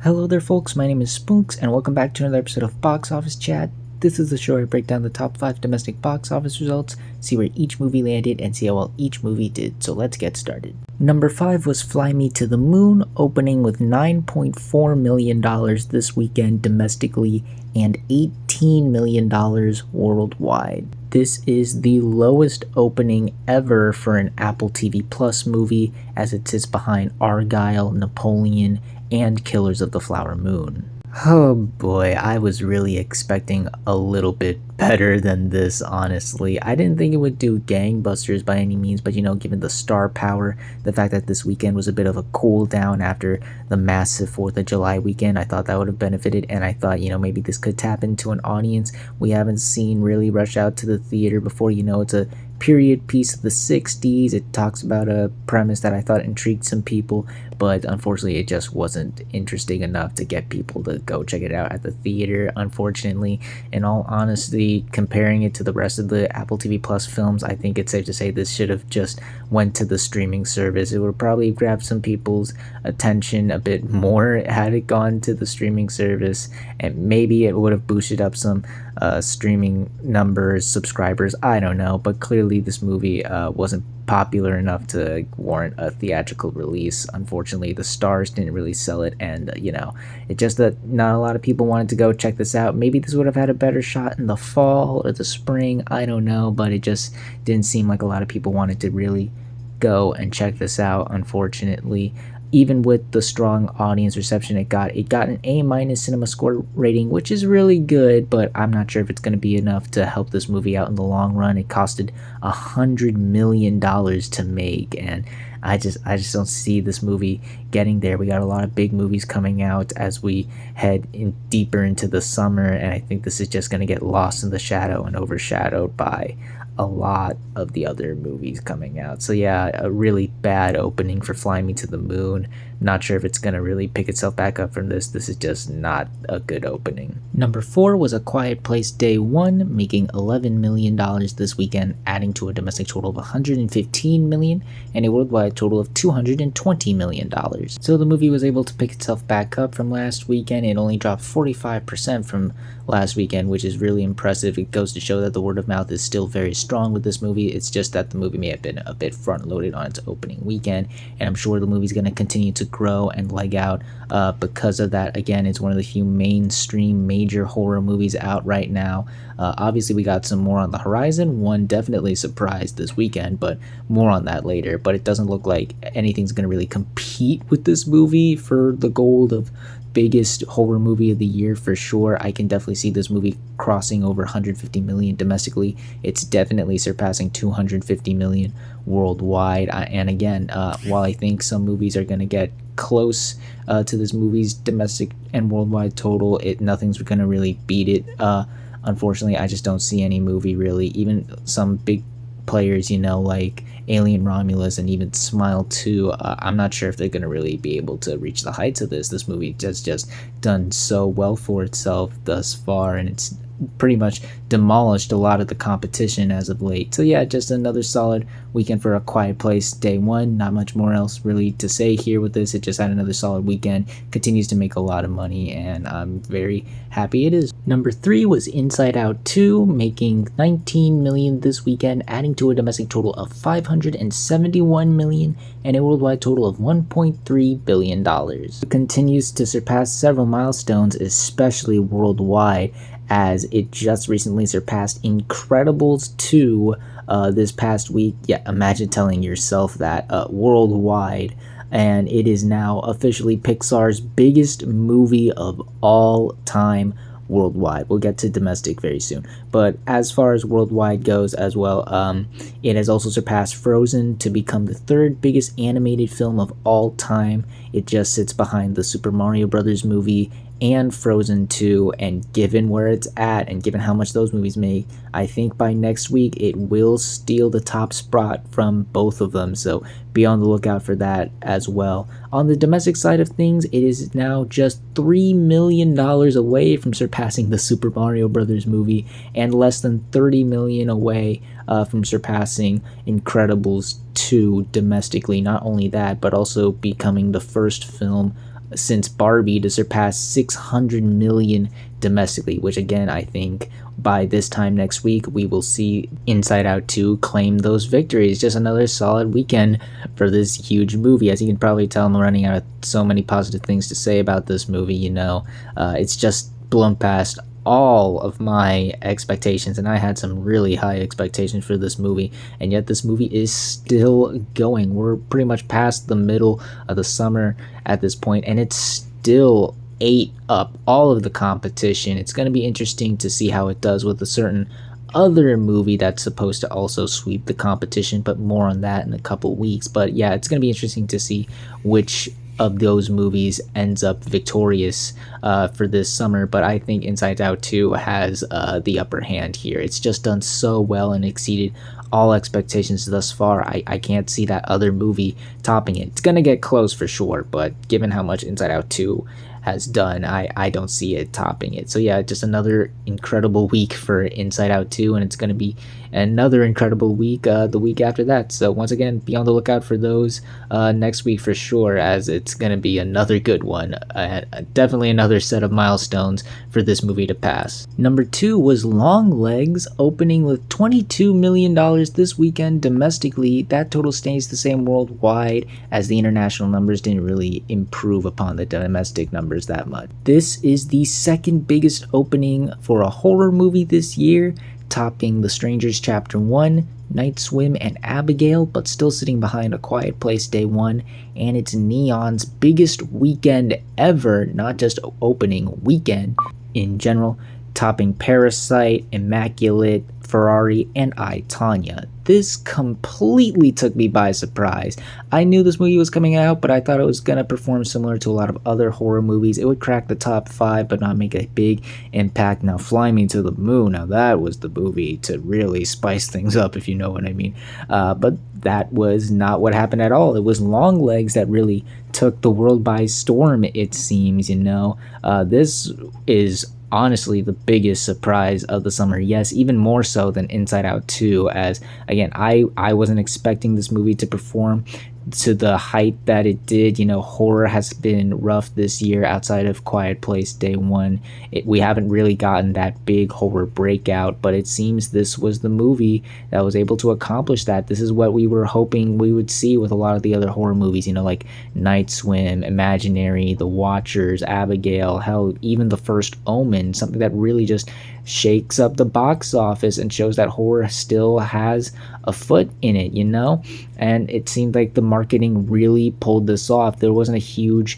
Hello there folks, my name is Spoonks and welcome back to another episode of Box Office Chat. This is the show where I break down the top 5 domestic box office results, see where each movie landed, and see how well each movie did, so let's get started. Number 5 was Fly Me to the Moon, opening with $9.4 million this weekend domestically and $18 million worldwide. This is the lowest opening ever for an Apple TV Plus movie, as it sits behind Argylle, Napoleon, and Killers of the Flower Moon. Oh boy, I was really expecting a little bit better than this, honestly. I didn't think it would do gangbusters by any means, but given the star power, the fact that this weekend was a bit of a cool down after the massive 4th of July weekend, I thought that would have benefited, and I thought, maybe this could tap into an audience we haven't seen really rush out to the theater before. It's a period piece of the 60s. It talks about a premise that I thought intrigued some people, but unfortunately it just wasn't interesting enough to get people to go check it out at the theater, unfortunately. In all honesty, comparing it to the rest of the Apple TV Plus films, I think it's safe to say this should have just went to the streaming service. It would probably grab some people's attention a bit more had it gone to the streaming service, and maybe it would have boosted up some streaming numbers, subscribers, I don't know, but clearly this movie wasn't popular enough to warrant a theatrical release. Unfortunately, the stars didn't really sell it, and it's just that not a lot of people wanted to go check this out. Maybe this would have had a better shot in the fall or the spring, I don't know, but it just didn't seem like a lot of people wanted to really go and check this out, unfortunately. Even with the strong audience reception it got an A- cinema score rating, which is really good, but I'm not sure if it's going to be enough to help this movie out in the long run. It costed $100 million to make, and I just don't see this movie getting there. We got a lot of big movies coming out as we head deeper into the summer, and I think this is just going to get lost in the shadow and overshadowed by a lot of the other movies coming out. So yeah, a really bad opening for Fly Me to the Moon. Not sure if it's going to really pick itself back up from this. This is just not a good opening. Number 4 was A Quiet Place Day 1, making $11 million this weekend, adding to a domestic total of $115 million and a worldwide total of $220 million. So the movie was able to pick itself back up from last weekend. It only dropped 45% from last weekend, which is really impressive. It goes to show that the word of mouth is still very strong with this movie. It's just that the movie may have been a bit front loaded on its opening weekend, and I'm sure the movie's going to continue to grow and leg out because of that. Again, it's one of the few mainstream major horror movies out right now. Obviously we got some more on the horizon. One definitely surprised this weekend, but more on that later. But it doesn't look like anything's going to really compete with this movie for the gold of biggest horror movie of the year for sure. I can definitely see this movie crossing over 150 million domestically. It's definitely surpassing 250 million worldwide. And again, while I think some movies are going to get close to this movie's domestic and worldwide total, nothing's going to really beat it. Unfortunately, I just don't see any movie really, even some big players, like Alien Romulus and even Smile 2, I'm not sure if they're going to really be able to reach the heights of this. This movie has just done so well for itself thus far, and it's pretty much demolished a lot of the competition as of late. So yeah, just another solid weekend for A Quiet Place Day 1. Not much more else really to say here with this. It just had another solid weekend, continues to make a lot of money, and I'm very happy it is. Number 3 was Inside Out 2, making $19 million this weekend, adding to a domestic total of $571 million and a worldwide total of $1.3 billion. It continues to surpass several milestones, especially worldwide, as it just recently surpassed Incredibles 2 this past week. Yeah, imagine telling yourself that worldwide, and it is now officially Pixar's biggest movie of all time worldwide. We'll get to domestic very soon, but as far as worldwide goes as well, it has also surpassed Frozen to become the 3rd biggest animated film of all time. It just sits behind the Super Mario Brothers movie and Frozen 2, and given where it's at and given how much those movies make, I think by next week it will steal the top spot from both of them, so be on the lookout for that as well. On the domestic side of things, it is now just $3 million away from surpassing the Super Mario Brothers movie, and less than $30 million away from surpassing Incredibles 2 domestically. Not only that, but also becoming the first film since Barbie to surpass 600 million domestically, which again, I think by this time next week, we will see Inside Out 2 claim those victories. Just another solid weekend for this huge movie. As you can probably tell, I'm running out of so many positive things to say about this movie, it's just blown past all of my expectations, and I had some really high expectations for this movie, and yet this movie is still going. We're pretty much past the middle of the summer at this point, and it's still ate up all of the competition. It's going to be interesting to see how it does with a certain other movie that's supposed to also sweep the competition, but more on that in a couple weeks. But yeah, it's going to be interesting to see which of those movies ends up victorious for this summer. But I think Inside Out 2 has the upper hand here. It's just done so well and exceeded all expectations thus far. I can't see that other movie topping it. It's gonna get close for sure, but given how much Inside Out 2 has done, I don't see it topping it. So yeah, just another incredible week for Inside Out 2, and it's going to be another incredible week the week after that. So once again, be on the lookout for those next week for sure, as it's going to be another good one. Definitely another set of milestones for this movie to pass. Number 2 was Longlegs, opening with $22 million this weekend domestically. That total stays the same worldwide, as the international numbers didn't really improve upon the domestic numbers that much. This is the second biggest opening for a horror movie this year, topping The Strangers Chapter 1, Night Swim, and Abigail, but still sitting behind A Quiet Place Day 1, and it's Neon's biggest weekend ever, not just opening weekend in general, topping Parasite, Immaculate, Ferrari, and I, Tonya. This completely took me by surprise. I knew this movie was coming out, but I thought it was going to perform similar to a lot of other horror movies. It would crack the top 5, but not make a big impact. Now, Fly Me to the Moon, now that was the movie to really spice things up, if you know what I mean. But that was not what happened at all. It was Longlegs that really took the world by storm, it seems, This is honestly the biggest surprise of the summer. Yes, even more so than Inside Out 2, as again, I wasn't expecting this movie to perform to the height that it did. Horror has been rough this year outside of Quiet Place Day 1. We haven't really gotten that big horror breakout, but it seems this was the movie that was able to accomplish that. This is what we were hoping we would see with a lot of the other horror movies, like Night Swim, Imaginary, The Watchers, Abigail, hell, even The First Omen, something that really just shakes up the box office and shows that horror still has a foot in it, and it seemed like the marketing really pulled this off. There wasn't a huge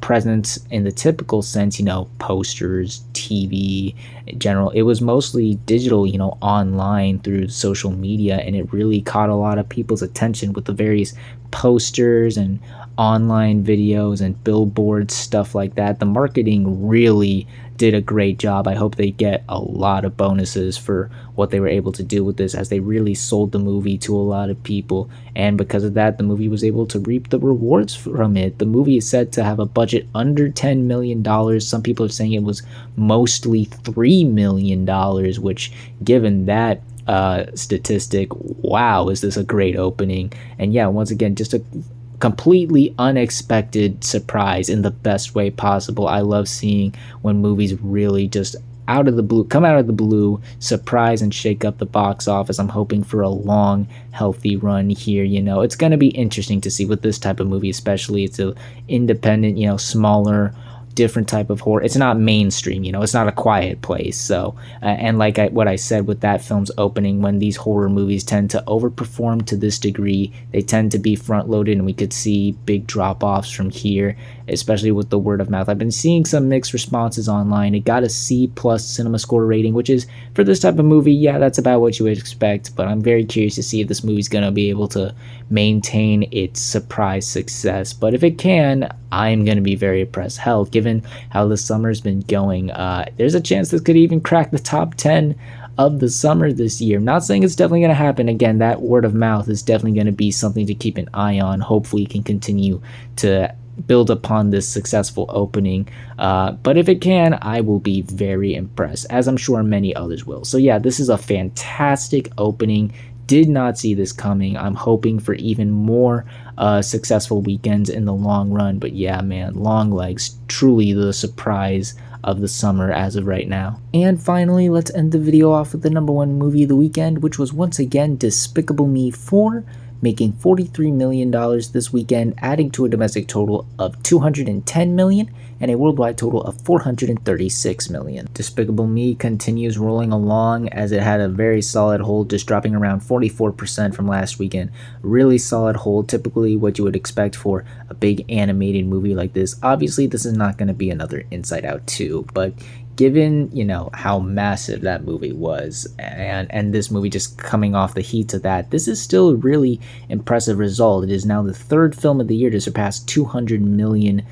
presence in the typical sense, posters, TV in general. It was mostly digital, online through social media, and it really caught a lot of people's attention with the various posters and online videos and billboards, stuff like that. The marketing really did a great job. I hope they get a lot of bonuses for what they were able to do with this, as they really sold the movie to a lot of people, and because of that, the movie was able to reap the rewards from it. The movie is said to have a budget under $10 million. Some people are saying it was mostly $3 million, which, given that statistic, wow, is this a great opening. And yeah, once again, just a completely unexpected surprise in the best way possible. I love seeing when movies really just come out of the blue, surprise and shake up the box office. I'm hoping for a long, healthy run here. It's going to be interesting to see with this type of movie, especially. It's a independent, smaller, different type of horror. It's not mainstream, it's not A Quiet Place. So and like what I said with that film's opening, when these horror movies tend to overperform to this degree, they tend to be front loaded, and we could see big drop offs from here, especially with the word of mouth. I've been seeing some mixed responses online. It got a C+ cinema score rating, which is, for this type of movie, yeah, that's about what you would expect, but I'm very curious to see if this movie's gonna be able to maintain its surprise success. But if it can, I'm gonna be very impressed. Hell, given how the summer's been going, there's a chance this could even crack the top 10 of the summer this year. I'm not saying it's definitely going to happen. Again, that word of mouth is definitely going to be something to keep an eye on. Hopefully, it can continue to build upon this successful opening, but if it can, I will be very impressed, as I'm sure many others will. So yeah, this is a fantastic opening did not see this coming. I'm hoping for even more successful weekends in the long run. But yeah, man, Longlegs, truly the surprise of the summer as of right now. And finally, let's end the video off with the number one movie of the weekend, which was once again Despicable Me 4, making $43 million this weekend, adding to a domestic total of $210 million and a worldwide total of $436 million. Despicable Me continues rolling along as it had a very solid hold, just dropping around 44% from last weekend. Really solid hold, typically what you would expect for a big animated movie like this. Obviously, this is not going to be another Inside Out 2, but given, you know, how massive that movie was, and this movie just coming off the heat of that, this is still a really impressive result. It is now the third film of the year to surpass 200 million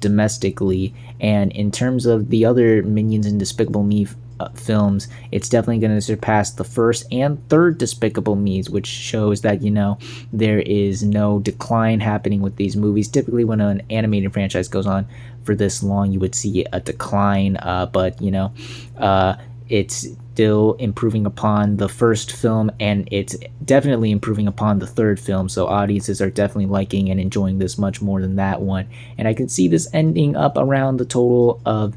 domestically, and in terms of the other Minions and Despicable Me films, it's definitely going to surpass the first and third Despicable Me's, which shows that, you know, there is no decline happening with these movies. Typically when an animated franchise goes on for this long, you would see a decline, but you know, it's still improving upon the first film, and it's definitely improving upon the third film, so audiences are definitely liking and enjoying this much more than that one. And I can see this ending up around the total of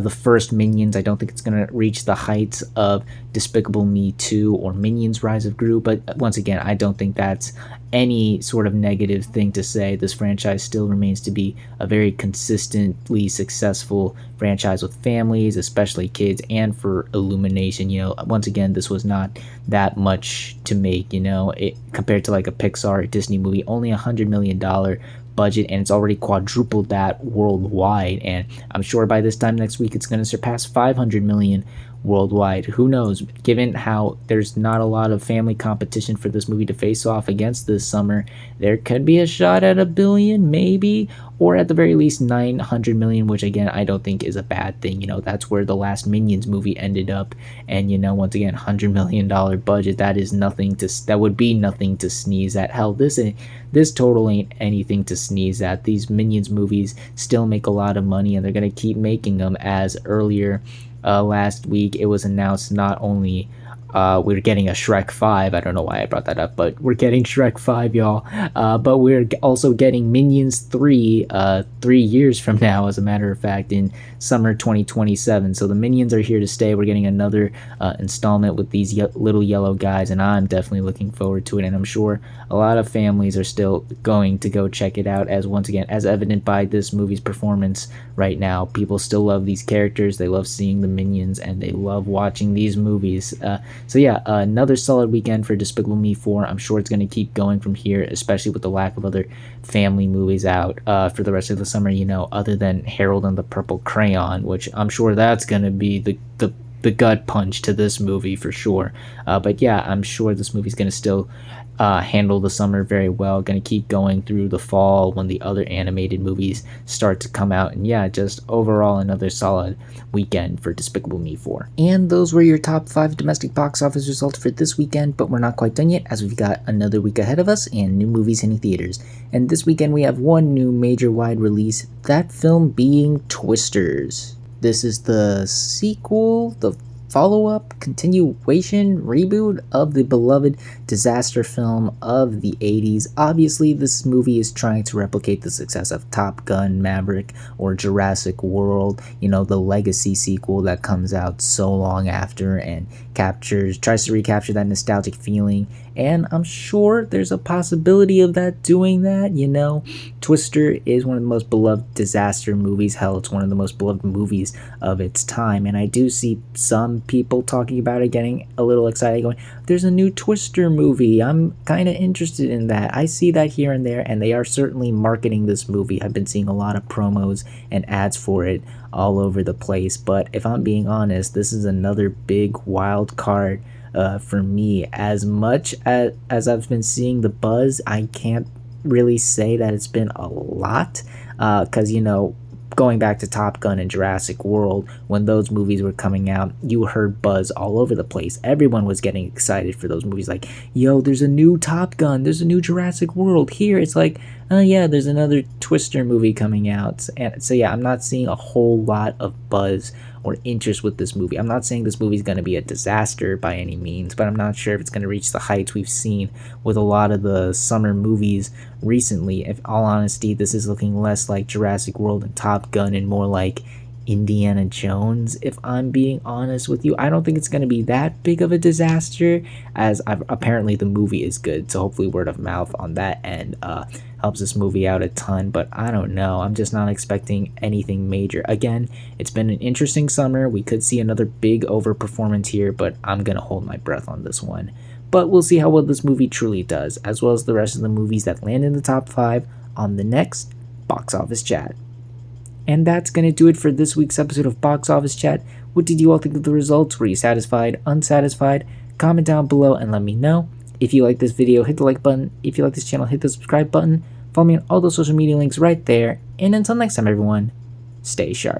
the first Minions. I don't think it's going to reach the heights of Despicable Me 2 or Minions Rise of Gru, but once again, I don't think that's any sort of negative thing to say. This franchise still remains to be a very consistently successful franchise with families, especially kids, and for Illumination. You know, once again, this was not that much to make, you know, compared to like a Pixar or Disney movie, only $100 million budget, and it's already quadrupled that worldwide, and I'm sure by this time next week it's going to surpass 500 million worldwide. Who knows, given how there's not a lot of family competition for this movie to face off against this summer, there could be a shot at $1 billion maybe, or at the very least 900 million, which again I don't think is a bad thing. You know, that's where the last Minions movie ended up, and you know, once again, $100 million budget, that would be nothing to sneeze at. Hell, this total ain't anything to sneeze at. These Minions movies still make a lot of money, and they're gonna keep making them. As earlier last week it was announced, not only we're getting a Shrek 5. I don't know why I brought that up, but we're getting Shrek 5, y'all. But we're also getting Minions 3 3 years from now, as a matter of fact, in summer 2027. So the Minions are here to stay. We're getting another installment with these little yellow guys, and I'm definitely looking forward to it. And I'm sure a lot of families are still going to go check it out, as once again, as evident by this movie's performance right now. People still love these characters. They love seeing the Minions, and they love watching these movies. So yeah, another solid weekend for Despicable Me 4. I'm sure it's going to keep going from here, especially with the lack of other family movies out for the rest of the summer, you know, other than Harold and the Purple Crayon, which I'm sure that's going to be the gut punch to this movie for sure. But yeah, I'm sure this movie's going to still handle the summer very well, going to keep going through the fall when the other animated movies start to come out. And yeah, just overall another solid weekend for Despicable Me 4. And those were your top 5 domestic box office results for this weekend, but we're not quite done yet, as we've got another week ahead of us and new movies hitting theaters. And this weekend we have one new major wide release, that film being Twisters. This is the sequel, the follow-up, continuation, reboot of the beloved disaster film of the 80s. Obviously, this movie is trying to replicate the success of Top Gun, Maverick, or Jurassic World, you know, the legacy sequel that comes out so long after and tries to recapture that nostalgic feeling. And I'm sure there's a possibility of that doing that, you know. Twister is one of the most beloved disaster movies. Hell, it's one of the most beloved movies of its time. And I do see some people talking about it, getting a little excited, going, there's a new Twister movie. I'm kind of interested in that. I see that here and there, and they are certainly marketing this movie. I've been seeing a lot of promos and ads for it all over the place. But if I'm being honest, this is another big wild card for me. As much as I've been seeing the buzz, I can't really say that it's been a lot, because you know, going back to Top Gun and Jurassic World, when those movies were coming out, you heard buzz all over the place. Everyone was getting excited for those movies, like, yo, there's a new Top Gun, there's a new Jurassic World. Here it's like, oh yeah, there's another Twister movie coming out. And so yeah, I'm not seeing a whole lot of buzz or interest with this movie. I'm not saying this movie is going to be a disaster by any means, but I'm not sure if it's going to reach the heights we've seen with a lot of the summer movies recently. If all honesty, this is looking less like Jurassic World and Top Gun and more like Indiana Jones, if I'm being honest with you. I don't think it's going to be that big of a disaster, as apparently the movie is good, so hopefully word of mouth on that end helps this movie out a ton. But I don't know, I'm just not expecting anything major. Again, it's been an interesting summer. We could see another big overperformance here, but I'm gonna hold my breath on this one. But we'll see how well this movie truly does, as well as the rest of the movies that land in the top 5 on the next Box Office Chat. And that's going to do it for this week's episode of Box Office Chat. What did you all think of the results? Were you satisfied, unsatisfied? Comment down below and let me know. If you like this video, hit the like button. If you like this channel, hit the subscribe button. Follow me on all those social media links right there. And until next time, everyone, stay sharp.